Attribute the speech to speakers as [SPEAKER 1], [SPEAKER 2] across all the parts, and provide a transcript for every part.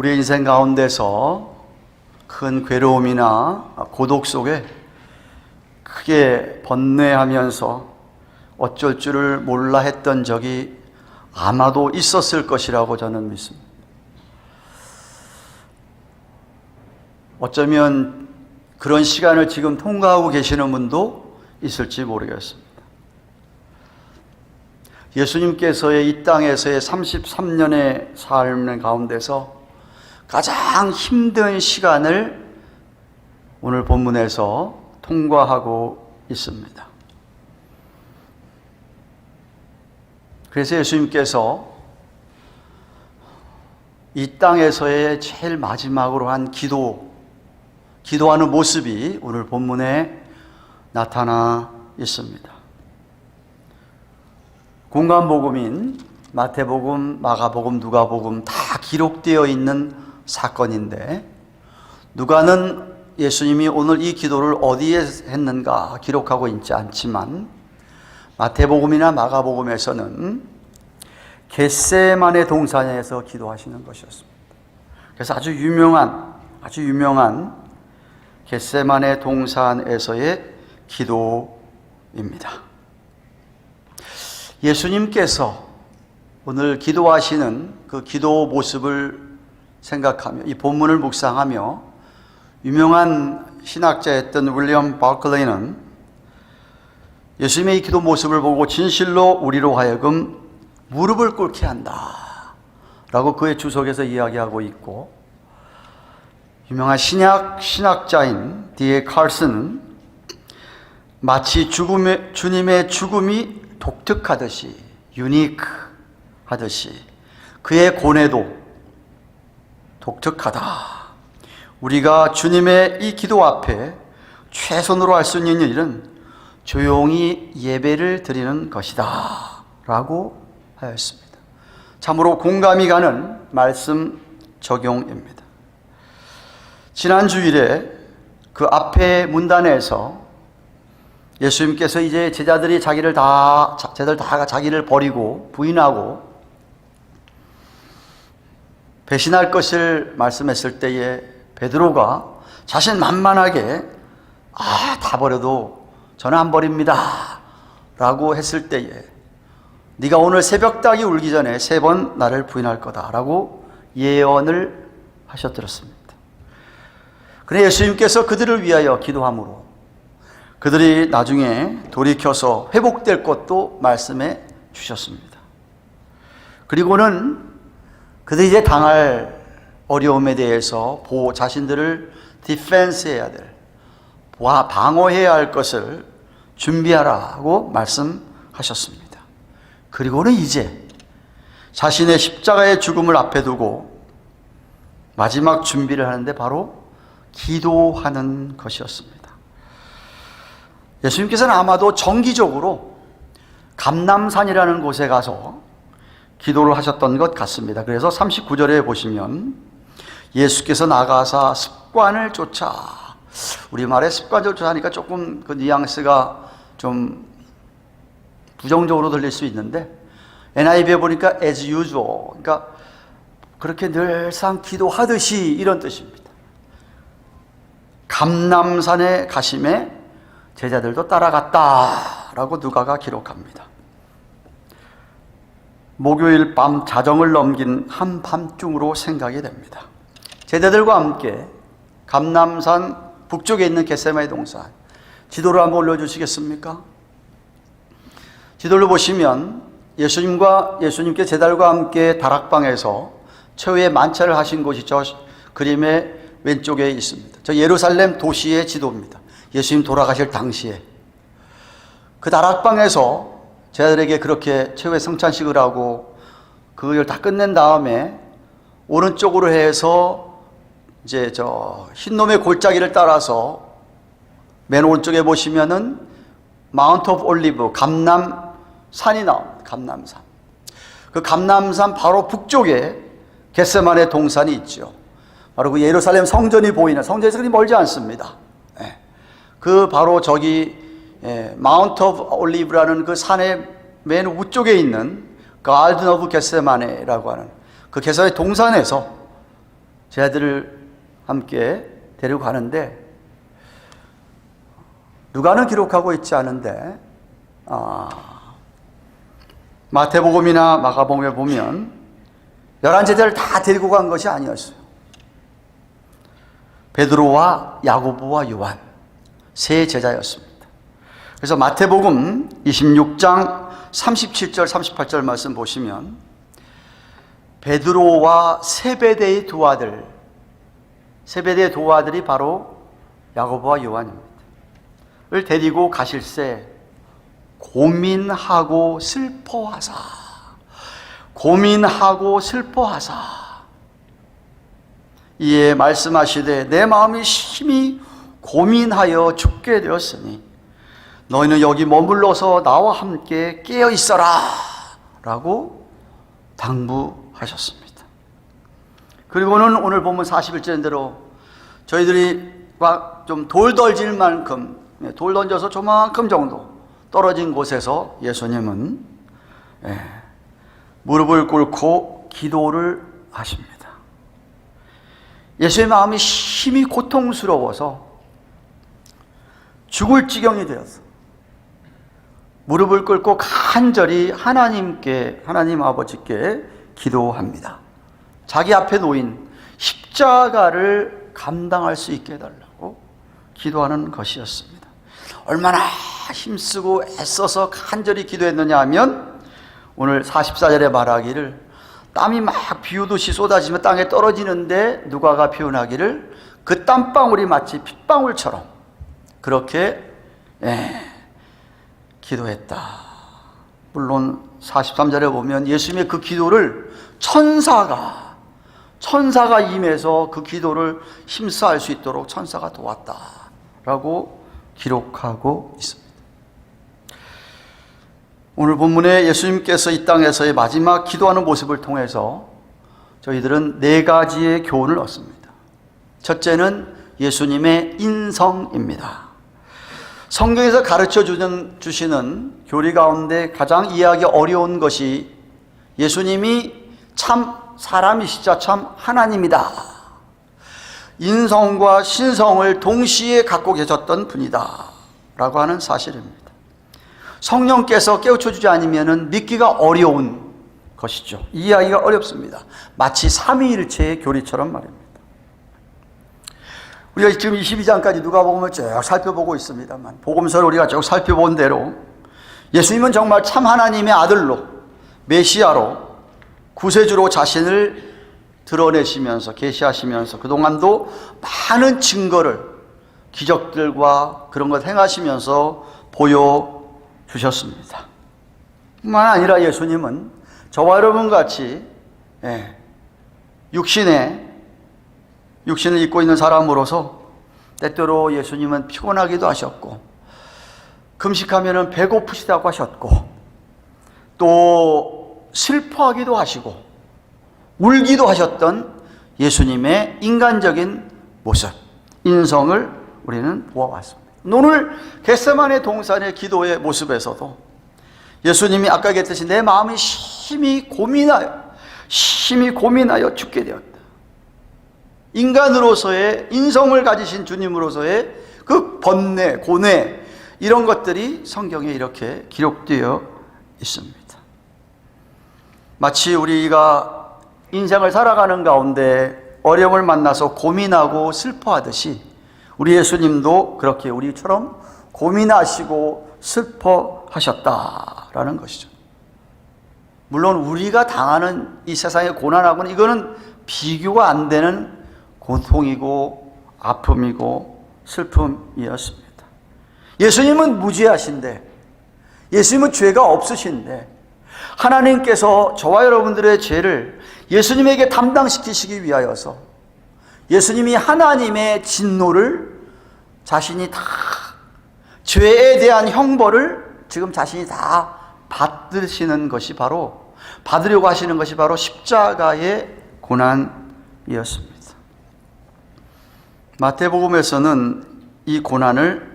[SPEAKER 1] 우리의 인생 가운데서 큰 괴로움이나 고독 속에 크게 번뇌하면서 어쩔 줄을 몰라 했던 적이 아마도 있었을 것이라고 저는 믿습니다. 어쩌면 그런 시간을 지금 통과하고 계시는 분도 있을지 모르겠습니다. 예수님께서의 이 땅에서의 33년의 삶 가운데서 가장 힘든 시간을 오늘 본문에서 통과하고 있습니다. 그래서 예수님께서 이 땅에서의 제일 마지막으로 한 기도하는 모습이 오늘 본문에 나타나 있습니다. 공관복음인 마태복음, 마가복음, 누가복음 다 기록되어 있는 사건인데, 누가는 예수님이 오늘 이 기도를 어디에 했는가 기록하고 있지 않지만 마태복음이나 마가복음에서는 겟세마네 동산에서 기도하시는 것이었습니다. 그래서 아주 유명한 겟세마네 동산에서의 기도입니다. 예수님께서 오늘 기도하시는 그 기도 모습을 생각하며 이 본문을 묵상하며 유명한 신학자였던 윌리엄 바클레이는 예수님의 이 기도 모습을 보고 진실로 우리로 하여금 무릎을 꿇게 한다 라고 그의 주석에서 이야기하고 있고, 유명한 신학자인 D.A. 칼슨은 마치 주님의 죽음이 독특하듯이, 유니크하듯이 그의 고뇌도 독특하다. 우리가 주님의 이 기도 앞에 최선으로 할 수 있는 일은 조용히 예배를 드리는 것이다 라고 하였습니다. 참으로 공감이 가는 말씀 적용입니다. 지난 주일에 그 앞에 문단에서 예수님께서 이제 제자들이 자기를 다 자기를 버리고 부인하고 배신할 것을 말씀했을 때에 베드로가 자신만만하게 다 버려도 저는 안 버립니다 라고 했을 때에 네가 오늘 새벽닭이 울기 전에 3번 나를 부인할 거다 라고 예언을 하셨더랬습니다. 그래 예수님께서 그들을 위하여 기도함으로 그들이 나중에 돌이켜서 회복될 것도 말씀해 주셨습니다. 그리고는 그들이 이제 당할 어려움에 대해서 자신들을 디펜스해야 될, 방어해야 할 것을 준비하라고 말씀하셨습니다. 그리고는 이제 자신의 십자가의 죽음을 앞에 두고 마지막 준비를 하는데 바로 기도하는 것이었습니다. 예수님께서는 아마도 정기적으로 감람산이라는 곳에 가서 기도를 하셨던 것 같습니다. 그래서 39절에 보시면 예수께서 나가사 습관을 쫓아, 우리말에 습관을 쫓아하니까 조금 그 뉘앙스가 좀 부정적으로 들릴 수 있는데 NIV에 보니까 as usual, 그러니까 그렇게 늘상 기도하듯이 이런 뜻입니다. 감람산에 가심에 제자들도 따라갔다라고 누가가 기록합니다. 목요일 밤 자정을 넘긴 한밤중으로 생각이 됩니다. 제자들과 함께 감람산 북쪽에 있는 겟세마네 동산, 지도를 한번 올려주시겠습니까? 지도를 보시면 예수님께 제자들과 함께 다락방에서 최후의 만찬을 하신 곳이 저 그림의 왼쪽에 있습니다. 저 예루살렘 도시의 지도입니다. 예수님 돌아가실 당시에 그 다락방에서 제자들에게 그렇게 최후의 성찬식을 하고 그걸 다 끝낸 다음에 오른쪽으로 해서 이제 저 흰놈의 골짜기를 따라서 맨 오른쪽에 보시면은 마운트 오브 올리브, 감람산이 나옵니다. 감람산. 그 감람산 바로 북쪽에 겟세마네 동산이 있죠. 바로 그 예루살렘 성전이 보이는, 성전에서 그리 멀지 않습니다. 그 바로 저기 마운트 오브 올리브라는 그 산의 맨 우쪽에 있는 가든 오브 겟세마네라고 하는 그 겟세마네 동산에서 제 아들을 함께 데리고 가는데 누가는 기록하고 있지 않은데 마태복음이나 마가복음에 보면 11제자를 다 데리고 간 것이 아니었어요. 베드로와 야고보와 요한 세 제자였습니다. 그래서 마태복음 26장 37절 38절 말씀 보시면 베드로와 세베대의 두 아들이 바로 야고보와 요한입니다. 을 데리고 가실새 고민하고 슬퍼하사 이에 말씀하시되 내 마음이 심히 고민하여 죽게 되었으니 너희는 여기 머물러서 나와 함께 깨어 있어라 라고 당부하셨습니다. 그리고는 오늘 본문 41절대로 저희들이 좀 돌 던질 만큼 돌 던져서 조만큼 정도 떨어진 곳에서 예수님은 무릎을 꿇고 기도를 하십니다. 예수의 마음이 심히 고통스러워서 죽을 지경이 되어서 무릎을 꿇고 간절히 하나님 아버지께 기도합니다. 자기 앞에 놓인 십자가를 감당할 수 있게 해달라고 기도하는 것이었습니다. 얼마나 힘쓰고 애써서 간절히 기도했느냐 하면 오늘 44절에 말하기를 땀이 막 비오듯이 쏟아지면 땅에 떨어지는데 누가가 표현하기를 그 땀방울이 마치 핏방울처럼 그렇게 기도했다. 물론 43절에 보면 예수님의 그 기도를 천사가 임해서 그 기도를 힘써할 수 있도록 천사가 도왔다라고 기록하고 있습니다. 오늘 본문에 예수님께서 이 땅에서의 마지막 기도하는 모습을 통해서 저희들은 4가지의 교훈을 얻습니다. 첫째는 예수님의 인성입니다. 성경에서 가르쳐 주시는 교리 가운데 가장 이해하기 어려운 것이 예수님이 참 사람이시자 참 하나님이다. 인성과 신성을 동시에 갖고 계셨던 분이다 라고 하는 사실입니다. 성령께서 깨우쳐 주지 않으면 믿기가 어려운 것이죠. 이해하기가 어렵습니다. 마치 삼위일체의 교리처럼 말입니다. 우리가 지금 22장까지 누가복음을 쭉 살펴보고 있습니다만 복음서를 우리가 쭉 살펴본 대로 예수님은 정말 참 하나님의 아들로 메시아로 구세주로 자신을 드러내시면서 계시하시면서 그동안도 많은 증거를 기적들과 그런 것 행하시면서 보여주셨습니다. 뿐만 아니라 예수님은 저와 여러분 같이 육신을 입고 있는 사람으로서 때때로 예수님은 피곤하기도 하셨고 금식하면 배고프시다고 하셨고 또 슬퍼하기도 하시고 울기도 하셨던 예수님의 인간적인 모습, 인성을 우리는 보아왔습니다. 오늘 겟세마네 동산의 기도의 모습에서도 예수님이 아까 얘기했듯이 내 마음이 심히 고민하여 죽게 되었다. 인간으로서의 인성을 가지신 주님으로서의 그 번뇌, 고뇌 이런 것들이 성경에 이렇게 기록되어 있습니다. 마치 우리가 인생을 살아가는 가운데 어려움을 만나서 고민하고 슬퍼하듯이 우리 예수님도 그렇게 우리처럼 고민하시고 슬퍼하셨다라는 것이죠. 물론 우리가 당하는 이 세상의 고난하고는 이거는 비교가 안 되는 고통이고 아픔이고 슬픔이었습니다. 예수님은 무죄하신데, 예수님은 죄가 없으신데 하나님께서 저와 여러분들의 죄를 예수님에게 담당시키시기 위하여서 예수님이 하나님의 진노를 자신이 다, 죄에 대한 형벌을 지금 자신이 다 받으려고 하시는 것이 바로 십자가의 고난이었습니다. 마태복음에서는 이 고난을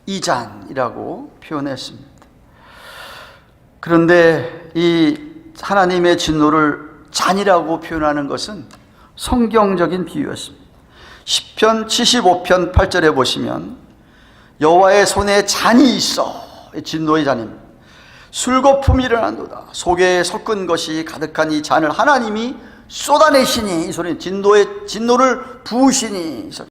[SPEAKER 1] 이잔이라고 표현했습니다. 그런데 이 하나님의 진노를 잔이라고 표현하는 것은 성경적인 비유였습니다. 시편 75편 8절에 보시면 여호와의 손에 잔이 있어, 진노의 잔입니다. 술거품이 일어난도다. 속에 섞은 것이 가득한 이 잔을 하나님이 쏟아내시니, 이 소리는 진노를 부으시니, 이 소리.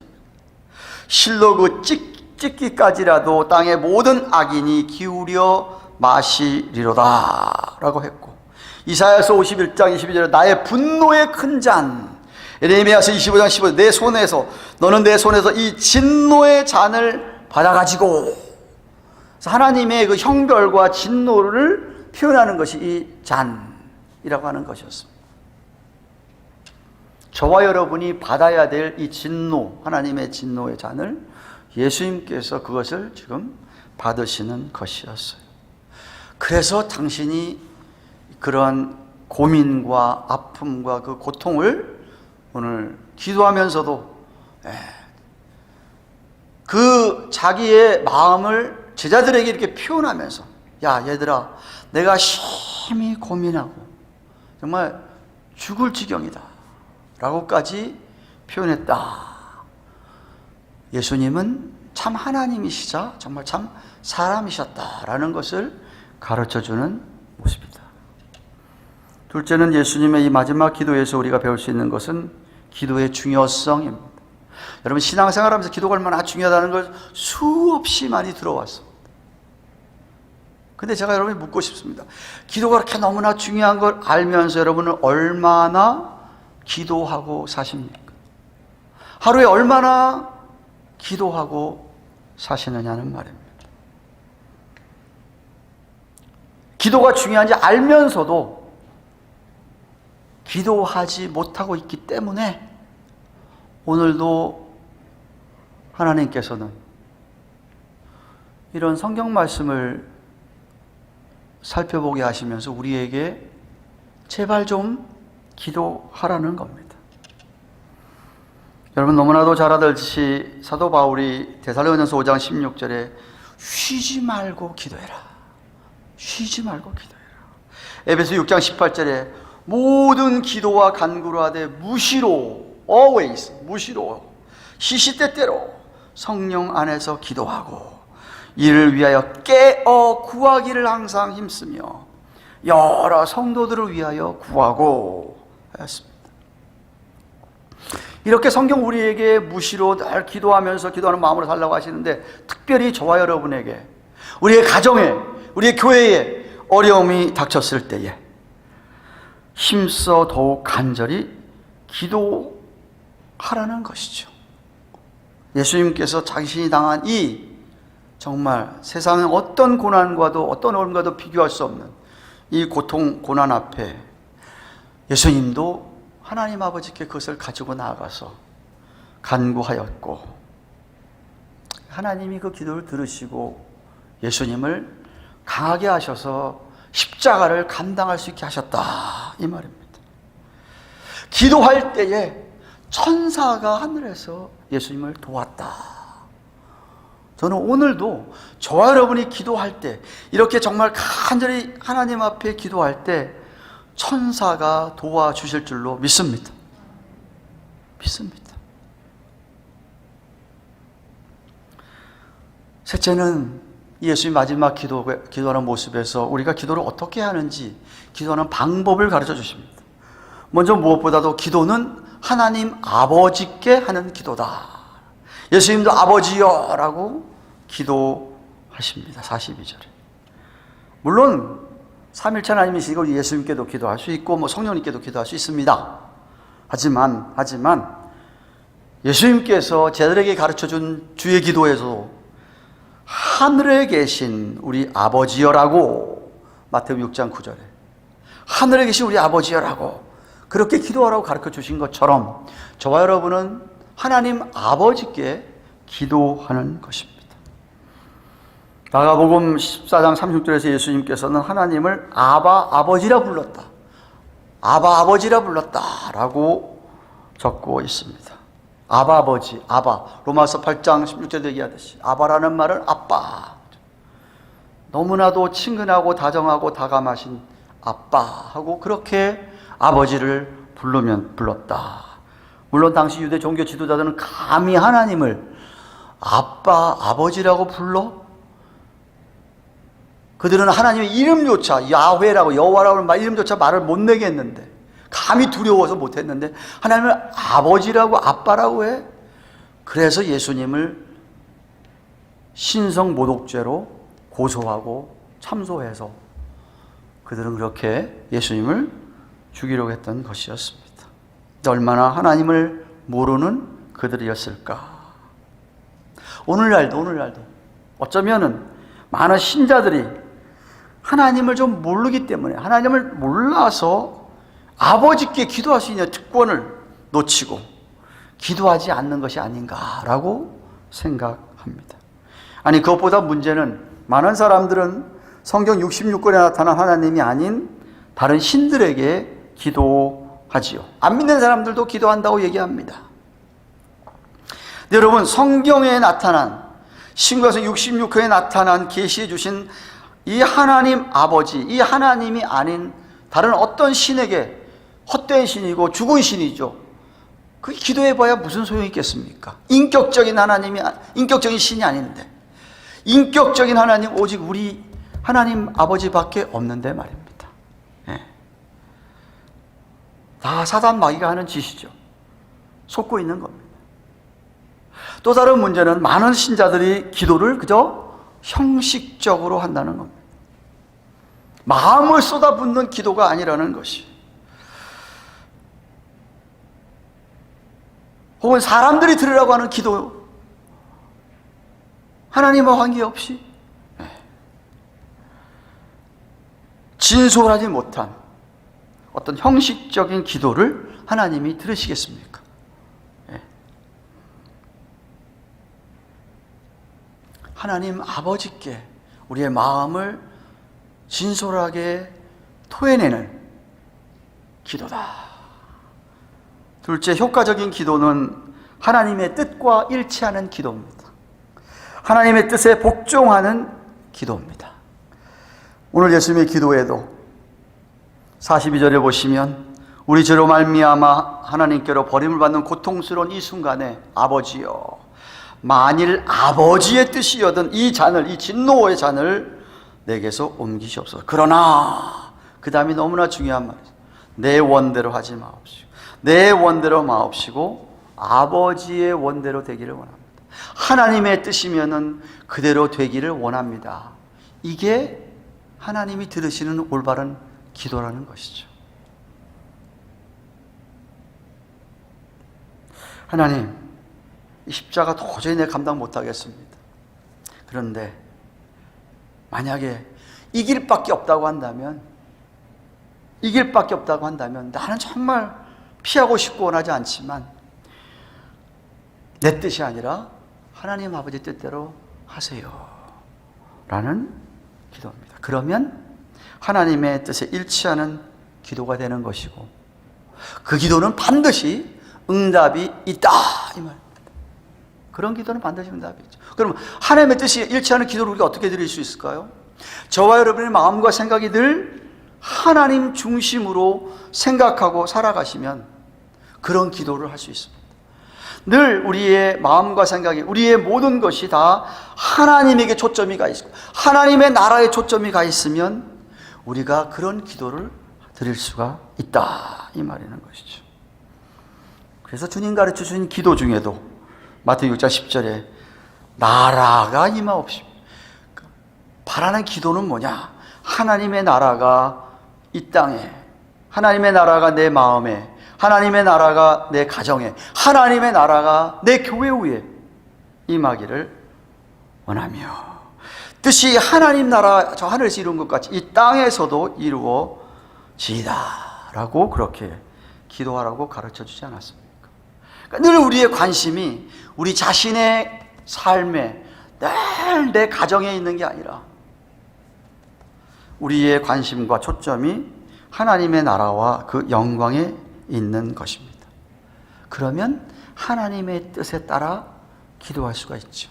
[SPEAKER 1] 실로 그 찍기까지라도 땅의 모든 악인이 기울여 마시리로다 라고 했고, 이사야서 51장 22절에 나의 분노의 큰 잔, 에레미야서 25장 15절 내 손에서, 너는 내 손에서 이 진노의 잔을 받아가지고, 하나님의 그 형벌과 진노를 표현하는 것이 이 잔이라고 하는 것이었습니다. 저와 여러분이 받아야 될 이 진노, 하나님의 진노의 잔을 예수님께서 그것을 지금 받으시는 것이었어요. 그래서 당신이 그러한 고민과 아픔과 그 고통을 오늘 기도하면서도 그 자기의 마음을 제자들에게 이렇게 표현하면서, 야 얘들아, 내가 심히 고민하고 정말 죽을 지경이다 라고까지 표현했다. 예수님은 참 하나님이시자 정말 참 사람이셨다라는 것을 가르쳐주는 모습이다. 둘째는 예수님의 이 마지막 기도에서 우리가 배울 수 있는 것은 기도의 중요성입니다. 여러분, 신앙생활하면서 기도가 얼마나 중요하다는 걸 수없이 많이 들어왔습니다. 근데 제가 여러분이 묻고 싶습니다. 기도가 그렇게 너무나 중요한 걸 알면서 여러분은 얼마나 기도하고 사십니까? 하루에 얼마나 기도하고 사시느냐는 말입니다. 기도가 중요한지 알면서도 기도하지 못하고 있기 때문에 오늘도 하나님께서는 이런 성경 말씀을 살펴보게 하시면서 우리에게 제발 좀 기도하라는 겁니다. 여러분, 너무나도 잘 알듯이 사도 바울이 데살로니가전서 5장 16절에 쉬지 말고 기도해라, 쉬지 말고 기도해라. 에베소 6장 18절에 모든 기도와 간구로 하되 무시로, always, 무시로, 시시때때로 성령 안에서 기도하고 이를 위하여 깨어 구하기를 항상 힘쓰며 여러 성도들을 위하여 구하고 하였습니다. 이렇게 성경 우리에게 무시로 늘 기도하면서 기도하는 마음으로 살라고 하시는데, 특별히 저와 여러분에게, 우리의 가정에, 우리의 교회에 어려움이 닥쳤을 때에 힘써 더욱 간절히 기도하라는 것이죠. 예수님께서 자신이 당한 이 정말 세상의 어떤 고난과도 어떤 어려움과도 비교할 수 없는 이 고통, 고난 앞에 예수님도 하나님 아버지께 그것을 가지고 나아가서 간구하였고, 하나님이 그 기도를 들으시고 예수님을 강하게 하셔서 십자가를 감당할 수 있게 하셨다, 이 말입니다. 기도할 때에 천사가 하늘에서 예수님을 도왔다. 저는 오늘도 저와 여러분이 기도할 때, 이렇게 정말 간절히 하나님 앞에 기도할 때 천사가 도와주실 줄로 믿습니다. 믿습니다. 셋째는 예수님 마지막 기도하는 모습에서 우리가 기도를 어떻게 하는지, 기도하는 방법을 가르쳐 주십니다. 먼저 무엇보다도 기도는 하나님 아버지께 하는 기도다. 예수님도 아버지여 라고 기도하십니다. 42절에. 물론 삼일체 하나님이시고 예수님께도 기도할 수 있고 성령님께도 기도할 수 있습니다. 하지만 예수님께서 제자들에게 가르쳐준 주의 기도에서 하늘에 계신 우리 아버지여라고, 마태복음 6장 9절에 하늘에 계신 우리 아버지여라고 그렇게 기도하라고 가르쳐 주신 것처럼 저와 여러분은 하나님 아버지께 기도하는 것입니다. 마가복음 14장 36절에서 예수님께서는 하나님을 아버지라 불렀다, 아버지라 불렀다라고 적고 있습니다. 아버지, 로마서 8장 16절에 얘기하듯이 아바라는 말은 아빠, 너무나도 친근하고 다정하고 다감하신 아빠 하고 그렇게 아버지를 불렀다. 물론 당시 유대 종교 지도자들은 감히 하나님을 아빠, 아버지라고 불러? 그들은 하나님의 이름조차 야훼라고 여호와라고 하는 이름조차 말을 못 내게 했는데, 감히 두려워서 못했는데 하나님을 아버지라고 아빠라고 해? 그래서 예수님을 신성 모독죄로 고소하고 참소해서 그들은 그렇게 예수님을 죽이려고 했던 것이었습니다. 얼마나 하나님을 모르는 그들이었을까. 오늘날도 어쩌면은 많은 신자들이 하나님을 좀 모르기 때문에, 하나님을 몰라서 아버지께 기도할 수 있는 특권을 놓치고 기도하지 않는 것이 아닌가라고 생각합니다. 아니, 그것보다 문제는 많은 사람들은 성경 66권에 나타난 하나님이 아닌 다른 신들에게 기도하지요. 안 믿는 사람들도 기도한다고 얘기합니다. 여러분, 성경에 나타난, 신구약서 66권에 나타난 계시해 주신 이 하나님 아버지, 이 하나님이 아닌 다른 어떤 신에게, 헛된 신이고 죽은 신이죠, 그 기도해봐야 무슨 소용이 있겠습니까? 인격적인 신이 아닌데, 인격적인 하나님 오직 우리 하나님 아버지밖에 없는데 말입니다. 예. 다 사단 마귀가 하는 짓이죠. 속고 있는 겁니다. 또 다른 문제는 많은 신자들이 기도를 그저 형식적으로 한다는 겁니다. 마음을 쏟아붓는 기도가 아니라는 것이, 혹은 사람들이 들으라고 하는 기도, 하나님과 관계없이 진솔하지 못한 어떤 형식적인 기도를 하나님이 들으시겠습니까? 하나님 아버지께 우리의 마음을 진솔하게 토해내는 기도다. 둘째, 효과적인 기도는 하나님의 뜻과 일치하는 기도입니다. 하나님의 뜻에 복종하는 기도입니다. 오늘 예수님의 기도에도 42절에 보시면, 우리 죄로 말미암아 하나님께로 버림을 받는 고통스러운 이 순간에 아버지여, 만일 아버지의 뜻이여든 이 잔을, 이 진노의 잔을 내게서 옮기시옵소서. 그러나 그 다음이 너무나 중요한 말이죠. 내 원대로 하지 마옵시고, 내 원대로 마옵시고 아버지의 원대로 되기를 원합니다. 하나님의 뜻이면은 그대로 되기를 원합니다. 이게 하나님이 들으시는 올바른 기도라는 것이죠. 하나님, 이 십자가 도저히 내 감당 못하겠습니다. 그런데 만약에 이 길밖에 없다고 한다면, 나는 정말 피하고 싶고 원하지 않지만 내 뜻이 아니라 하나님 아버지 뜻대로 하세요 라는 기도입니다. 그러면 하나님의 뜻에 일치하는 기도가 되는 것이고, 그 기도는 반드시 응답이 있다 이 말입니다. 그런 기도는 반드시 응답이 있죠. 그럼 하나님의 뜻이 일치하는 기도를 우리가 어떻게 드릴 수 있을까요? 저와 여러분의 마음과 생각이 늘 하나님 중심으로 생각하고 살아가시면 그런 기도를 할 수 있습니다. 늘 우리의 마음과 생각이, 우리의 모든 것이 다 하나님에게 초점이 가 있고 하나님의 나라에 초점이 가 있으면 우리가 그런 기도를 드릴 수가 있다 이 말이는 것이죠. 그래서 주님 가르쳐 주신 기도 중에도 마태복음 6장 10절에 나라가 임하옵시고, 바라는 기도는 뭐냐? 하나님의 나라가 이 땅에, 하나님의 나라가 내 마음에, 하나님의 나라가 내 가정에, 하나님의 나라가 내 교회 위에 임하기를 원하며, 뜻이 하나님 나라 저 하늘에서 이룬 것 같이 이 땅에서도 이루어지이다 라고 그렇게 기도하라고 가르쳐 주지 않았습니까? 그러니까 늘 우리의 관심이 우리 자신의 삶에, 늘 내 가정에 있는 게 아니라 우리의 관심과 초점이 하나님의 나라와 그 영광에 있는 것입니다. 그러면 하나님의 뜻에 따라 기도할 수가 있죠.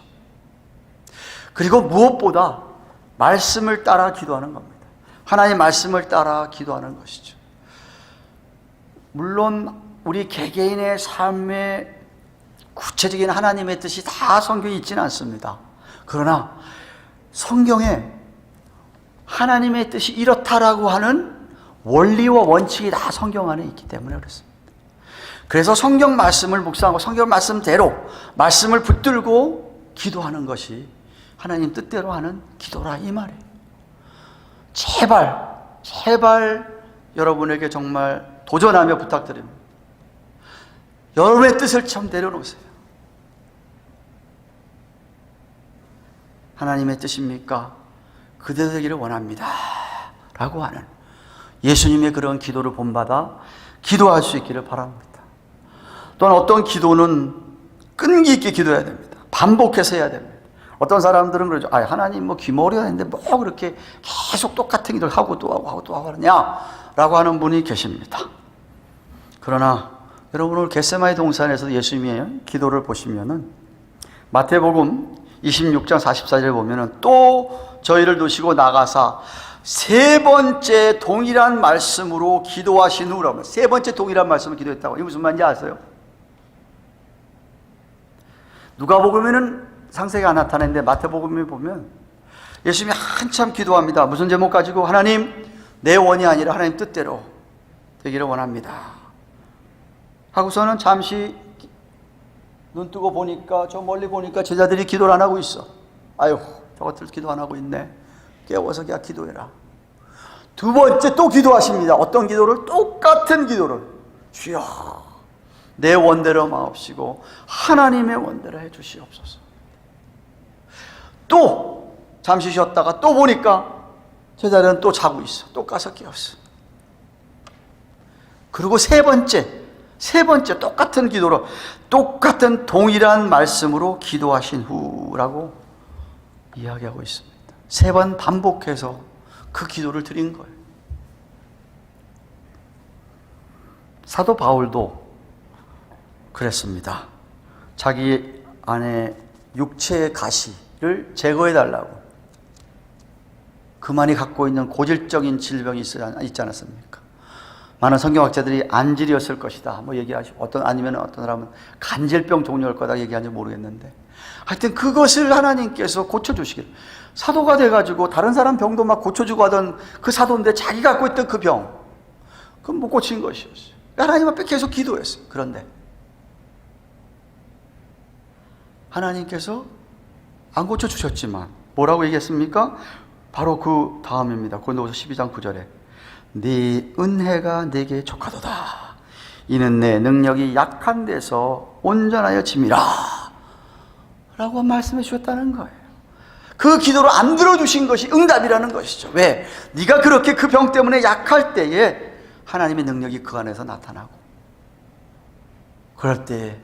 [SPEAKER 1] 그리고 무엇보다 말씀을 따라 기도하는 겁니다. 하나님의 말씀을 따라 기도하는 것이죠. 물론 우리 개개인의 삶의 구체적인 하나님의 뜻이 다 성경에 있지는 않습니다. 그러나 성경에 하나님의 뜻이 이렇다라고 하는 원리와 원칙이 다 성경 안에 있기 때문에 그렇습니다. 그래서 성경 말씀을 묵상하고 성경 말씀대로 말씀을 붙들고 기도하는 것이 하나님 뜻대로 하는 기도라 이 말이에요. 제발 여러분에게 정말 도전하며 부탁드립니다. 여러분의 뜻을 좀 내려놓으세요. 하나님의 뜻입니까? 그대로 되기를 원합니다 라고 하는 예수님의 그런 기도를 본받아 기도할 수 있기를 바랍니다. 또한 어떤 기도는 끈기 있게 기도해야 됩니다. 반복해서 해야 됩니다. 어떤 사람들은 그러죠. 하나님 귀머리가 있는데 그렇게 계속 똑같은 기도를 하고 또 하고 또 하고 하느냐 라고 하는 분이 계십니다. 그러나 여러분 오늘 겟세마네 동산에서 예수님의 기도를 보시면은 마태복음 26장 44절에 보면은 또 저희를 두시고 나가사 세 번째 동일한 말씀으로 기도하신 후라면 세 번째 동일한 말씀을 기도했다고. 이게 무슨 말인지 아세요? 누가복음에는 상세가 안 나타나는데 마태복음에 보면 예수님이 한참 기도합니다. 무슨 제목 가지고? 하나님 내 원이 아니라 하나님 뜻대로 되기를 원합니다 하고서는 잠시 눈 뜨고 보니까 저 멀리 보니까 제자들이 기도를 안 하고 있어. 아유 저것들 기도 안 하고 있네. 깨워서 그냥 기도해라. 두 번째 또 기도하십니다. 어떤 기도를? 똑같은 기도를. 주여 내 원대로 마옵시고 하나님의 원대로 해 주시옵소서. 또 잠시 쉬었다가 또 보니까 제자들은 또 자고 있어. 또 가서 깨웠어. 그리고 세 번째 똑같은 기도로 똑같은 동일한 말씀으로 기도하신 후라고 이야기하고 있습니다. 세 번 반복해서 그 기도를 드린 거예요. 사도 바울도 그랬습니다. 자기 안에 육체의 가시를 제거해 달라고. 그만이 갖고 있는 고질적인 질병이 있지 않았습니까? 많은 성경학자들이 안질이었을 것이다 얘기하시고 아니면 어떤 사람은 간질병 종류일 거다 얘기하는지 모르겠는데 하여튼 그것을 하나님께서 고쳐주시길. 사도가 돼가지고 다른 사람 병도 막 고쳐주고 하던 그 사도인데 자기 갖고 있던 그 병 그건 못 고친 것이었어요. 하나님 앞에 계속 기도했어요. 그런데 하나님께서 안 고쳐주셨지만 뭐라고 얘기했습니까? 바로 그 다음입니다. 고린도후서 12장 9절에 네 은혜가 내게 족하도다. 이는 내 능력이 약한 데서 온전하여 짐이라 라고 말씀해 주셨다는 거예요. 그 기도를 안 들어주신 것이 응답이라는 것이죠. 왜? 네가 그렇게 그 병 때문에 약할 때에 하나님의 능력이 그 안에서 나타나고 그럴 때에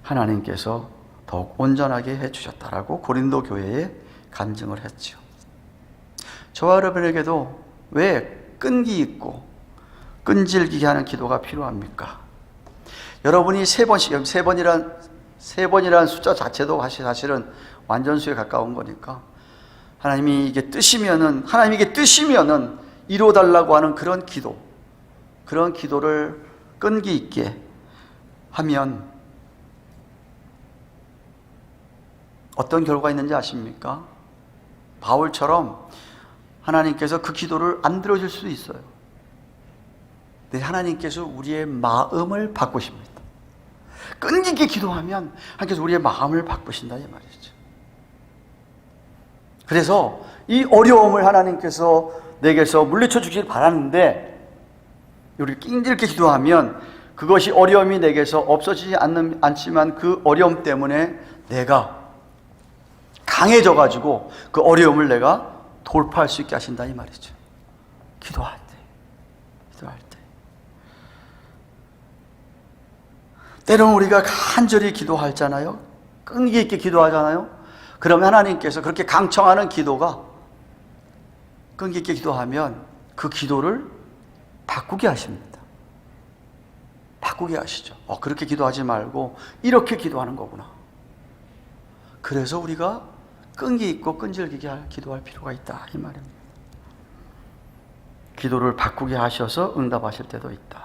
[SPEAKER 1] 하나님께서 더욱 온전하게 해주셨다라고 고린도 교회에 간증을 했죠. 저와 여러분에게도 왜 끈기 있고 끈질기게 하는 기도가 필요합니까? 여러분이 세 번이란 숫자 자체도 사실은 완전수에 가까운 거니까 하나님이 이게 뜻이면은 이루어달라고 하는 그런 기도를 끈기 있게 하면 어떤 결과가 있는지 아십니까? 바울처럼 하나님께서 그 기도를 안 들어줄 수도 있어요. 근데 하나님께서 우리의 마음을 바꾸십니다. 끈기 있게 기도하면 하나님께서 우리의 마음을 바꾸신다 이 말이죠. 그래서 이 어려움을 하나님께서 내게서 물리쳐 주길 바라는데 우리 끈기 있게 기도하면 그것이 어려움이 내게서 없어지지 않지만 그 어려움 때문에 내가 강해져가지고 그 어려움을 내가 돌파할 수 있게 하신다 이 말이죠. 기도할 때 때로는 우리가 간절히 기도하잖아요. 끈기 있게 기도하잖아요. 그러면 하나님께서 그렇게 강청하는 기도가 끈기 있게 기도하면 그 기도를 바꾸게 하십니다. 바꾸게 하시죠. 그렇게 기도하지 말고 이렇게 기도하는 거구나. 그래서 우리가 끈기 있고 끈질기게 기도할 필요가 있다 이 말입니다. 기도를 바꾸게 하셔서 응답하실 때도 있다.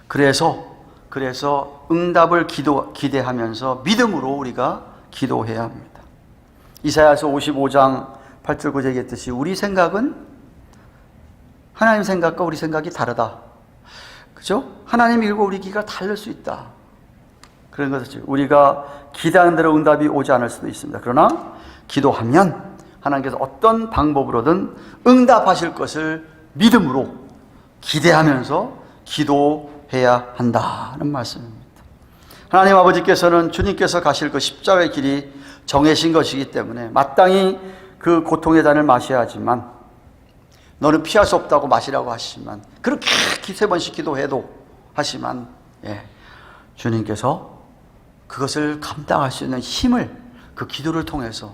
[SPEAKER 1] 그래서 응답을 기대하면서 믿음으로 우리가 기도해야 합니다. 이사야서 55장 8절 9절에 얘기했듯이 우리 생각은 하나님 생각과 우리 생각이 다르다. 그죠? 하나님 일과 우리 기가 다를 수 있다. 그런 것이죠. 우리가 기대하는 대로 응답이 오지 않을 수도 있습니다. 그러나 기도하면 하나님께서 어떤 방법으로든 응답하실 것을 믿음으로 기대하면서 기도해야 한다는 말씀입니다. 하나님 아버지께서는 주님께서 가실 그 십자가의 길이 정해진 것이기 때문에 마땅히 그 고통의 잔을 마셔야 하지만 너는 피할 수 없다고 마시라고 하시지만 그렇게 3번씩 기도해도 하시지만 주님께서 그것을 감당할 수 있는 힘을 그 기도를 통해서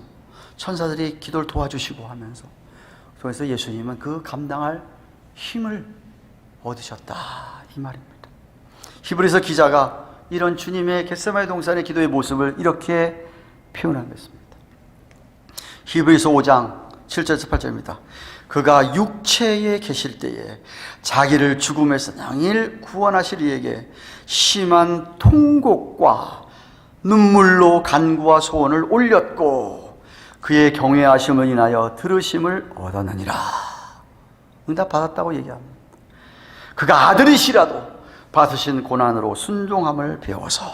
[SPEAKER 1] 천사들이 기도를 도와주시고 하면서 그래서 예수님은 그 감당할 힘을 얻으셨다 이 말입니다. 히브리서 기자가 이런 주님의 겟세마네 동산의 기도의 모습을 이렇게 표현한 것입니다. 히브리서 5장 7절에서 8절입니다. 그가 육체에 계실 때에 자기를 죽음에서 영일 구원하실 이에게 심한 통곡과 눈물로 간구와 소원을 올렸고 그의 경외하심을 인하여 들으심을 얻었느니라. 응답 받았다고 얘기합니다. 그가 아들이시라도 받으신 고난으로 순종함을 배워서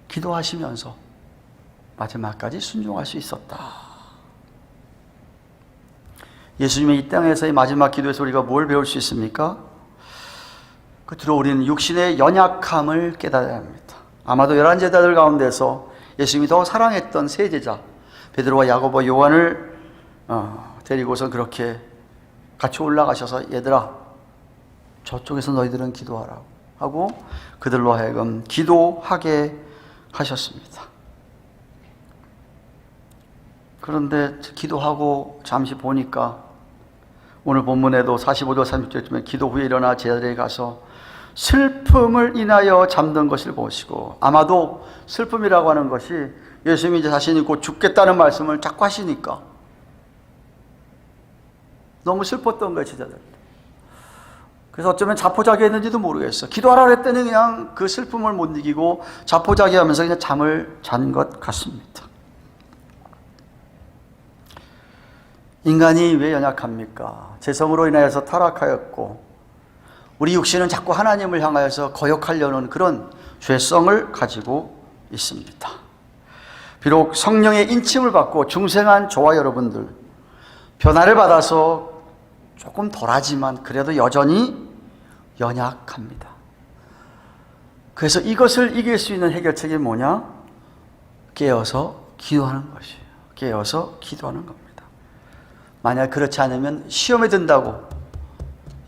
[SPEAKER 1] 기도하시면서 마지막까지 순종할 수 있었다. 예수님의 이 땅에서의 마지막 기도에서 우리가 뭘 배울 수 있습니까? 끝으로 우리는 육신의 연약함을 깨달아야 합니다. 아마도 11제자들 가운데서 예수님이 더 사랑했던 세 제자 베드로와 야고보 요한을 데리고서 그렇게 같이 올라가셔서 얘들아 저쪽에서 너희들은 기도하라고 하고 그들로 하여금 기도하게 하셨습니다. 그런데 기도하고 잠시 보니까 오늘 본문에도 45절 30절쯤에 기도 후에 일어나 제자들에게 가서 슬픔을 인하여 잠든 것을 보시고 아마도 슬픔이라고 하는 것이 예수님이 이제 자신이 곧 죽겠다는 말씀을 자꾸 하시니까 너무 슬펐던 거예요 제자들. 그래서 어쩌면 자포자기했는지도 모르겠어. 기도하라 그랬더니 그냥 그 슬픔을 못 이기고 자포자기하면서 그냥 잠을 잔 것 같습니다. 인간이 왜 연약합니까? 죄성으로 인하여서 타락하였고 우리 육신은 자꾸 하나님을 향하여서 거역하려는 그런 죄성을 가지고 있습니다. 비록 성령의 인침을 받고 중생한 저와 여러분들 변화를 받아서 조금 덜하지만 그래도 여전히 연약합니다. 그래서 이것을 이길 수 있는 해결책이 뭐냐? 깨어서 기도하는 것이에요. 깨어서 기도하는 겁니다. 만약 그렇지 않으면 시험에 든다고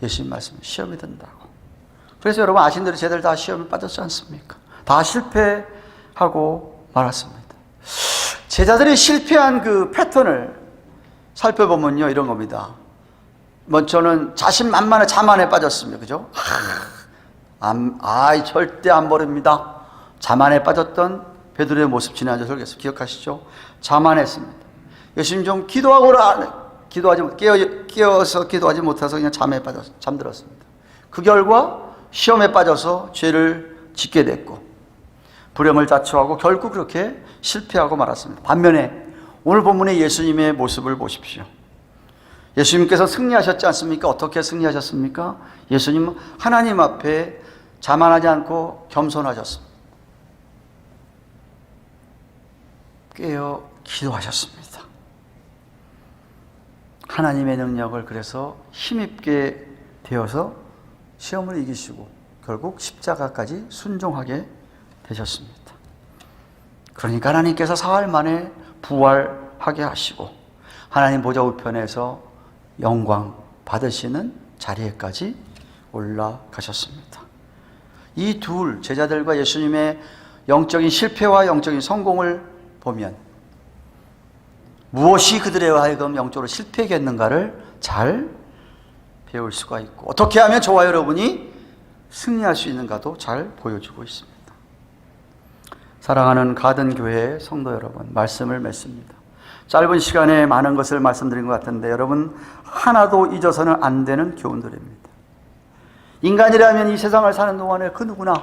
[SPEAKER 1] 예수님 말씀 시험에 든다고. 그래서 여러분 아신 대로 쟤들 다 시험에 빠졌지 않습니까? 다 실패하고 말았습니다. 제자들이 실패한 그 패턴을 살펴보면요 이런 겁니다. 먼저는 자신만만한 자만에 빠졌습니다. 그죠? 절대 안 버립니다. 자만에 빠졌던 베드로의 모습 지난주 설교에서 기억하시죠? 자만했습니다. 예수님 좀 깨어서 기도하지 못해서 그냥 잠들었습니다. 그 결과 시험에 빠져서 죄를 짓게 됐고 불행을 자초하고 결국 그렇게 실패하고 말았습니다. 반면에 오늘 본문의 예수님의 모습을 보십시오. 예수님께서 승리하셨지 않습니까? 어떻게 승리하셨습니까? 예수님은 하나님 앞에 자만하지 않고 겸손하셨습니다. 깨어 기도하셨습니다. 하나님의 능력을 그래서 힘있게 되어서 시험을 이기시고 결국 십자가까지 순종하게 되셨습니다. 그러니까 하나님께서 사흘 만에 부활하게 하시고 하나님 보좌 우편에서 영광 받으시는 자리에까지 올라가셨습니다. 이 둘 제자들과 예수님의 영적인 실패와 영적인 성공을 보면 무엇이 그들의 하여금 영적으로 실패하게 했는가를 잘 배울 수가 있고 어떻게 하면 저와 여러분이 승리할 수 있는가도 잘 보여주고 있습니다. 사랑하는 가든교회의 성도 여러분, 말씀을 맺습니다. 짧은 시간에 많은 것을 말씀드린 것 같은데 여러분, 하나도 잊어서는 안 되는 교훈들입니다. 인간이라면 이 세상을 사는 동안에 그 누구나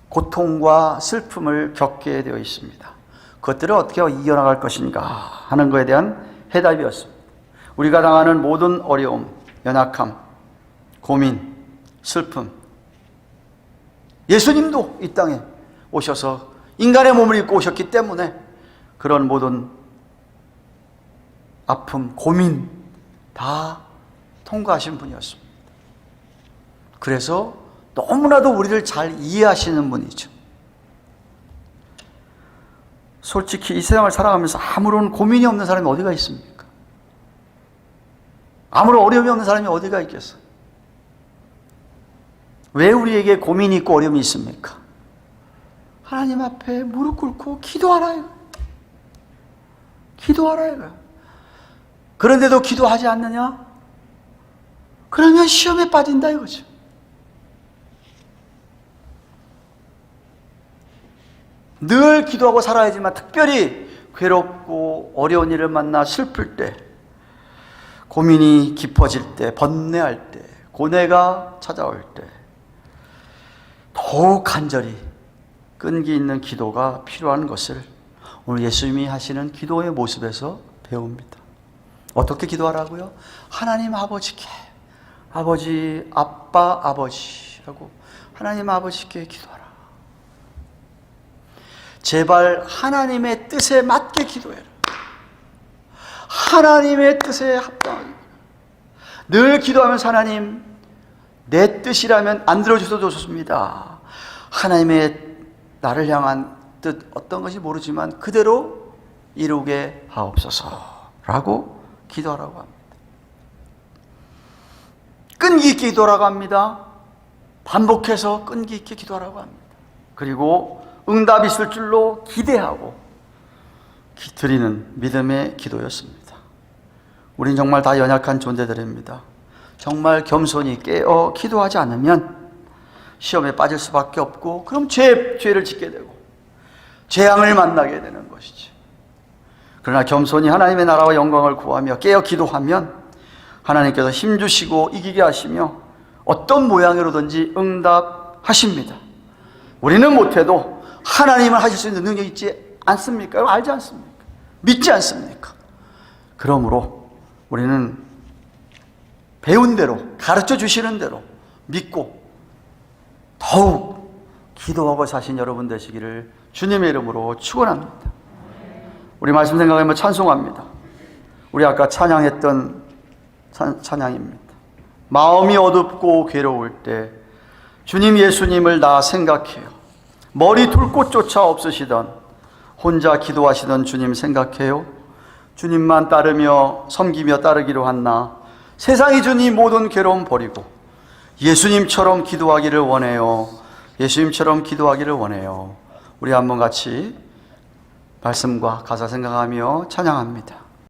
[SPEAKER 1] 고통과 슬픔을 겪게 되어 있습니다. 그것들을 어떻게 이겨나갈 것인가 하는 것에 대한 해답이었습니다. 우리가 당하는 모든 어려움, 연약함, 고민, 슬픔, 예수님도 이 땅에 오셔서 인간의 몸을 입고 오셨기 때문에 그런 모든 아픔, 고민 다 통과하신 분이었습니다. 그래서 너무나도 우리를 잘 이해하시는 분이죠. 솔직히 이 세상을 살아가면서 아무런 고민이 없는 사람이 어디가 있습니까? 아무런 어려움이 없는 사람이 어디가 있겠어요? 왜 우리에게 고민이 있고 어려움이 있습니까? 하나님 앞에 무릎 꿇고 기도하라 이거. 기도하라 이거. 그런데도 기도하지 않느냐? 그러면 시험에 빠진다 이거죠. 늘 기도하고 살아야지만 특별히 괴롭고 어려운 일을 만나 슬플 때, 고민이 깊어질 때, 번뇌할 때, 고뇌가 찾아올 때 더욱 간절히 끈기 있는 기도가 필요한 것을 오늘 예수님이 하시는 기도의 모습에서 배웁니다. 어떻게 기도하라고요? 하나님 아버지께, 아버지, 아빠, 아버지라고 하나님 아버지께 기도하라. 제발 하나님의 뜻에 맞게 기도해라. 하나님의 뜻에 합당하게. 늘 기도하면서 하나님, 내 뜻이라면 안 들어주셔도 좋습니다. 하나님의 나를 향한 뜻 어떤 것이 모르지만 그대로 이루게 하옵소서라고 기도하라고 합니다. 끈기 있게 기도하라고 합니다. 반복해서 끈기 있게 기도하라고 합니다. 그리고 응답이 있을 줄로 기대하고 드리는 믿음의 기도였습니다. 우린 정말 다 연약한 존재들입니다. 정말 겸손히 깨어 기도하지 않으면 시험에 빠질 수밖에 없고, 그럼 죄를 짓게 되고 재앙을 만나게 되는 것이지. 그러나 겸손히 하나님의 나라와 영광을 구하며 깨어 기도하면 하나님께서 힘주시고 이기게 하시며 어떤 모양으로든지 응답하십니다. 우리는 못해도 하나님은 하실 수 있는 능력이 있지 않습니까? 알지 않습니까? 믿지 않습니까? 그러므로 우리는 배운 대로, 가르쳐 주시는 대로 믿고 더욱 기도하고 사신 여러분 되시기를 주님의 이름으로 축원합니다. 우리 말씀 생각하면 찬송합니다. 우리 아까 찬양했던 찬양입니다. 마음이 어둡고 괴로울 때 주님 예수님을 나 생각해요. 머리 둘 곳조차 없으시던 혼자 기도하시던 주님 생각해요. 주님만 따르며 섬기며 따르기로 한나 세상이 준 이 모든 괴로움 버리고 예수님처럼 기도하기를 원해요. 예수님처럼 기도하기를 원해요. 우리 한번 같이 말씀과 가사 생각하며 찬양합니다.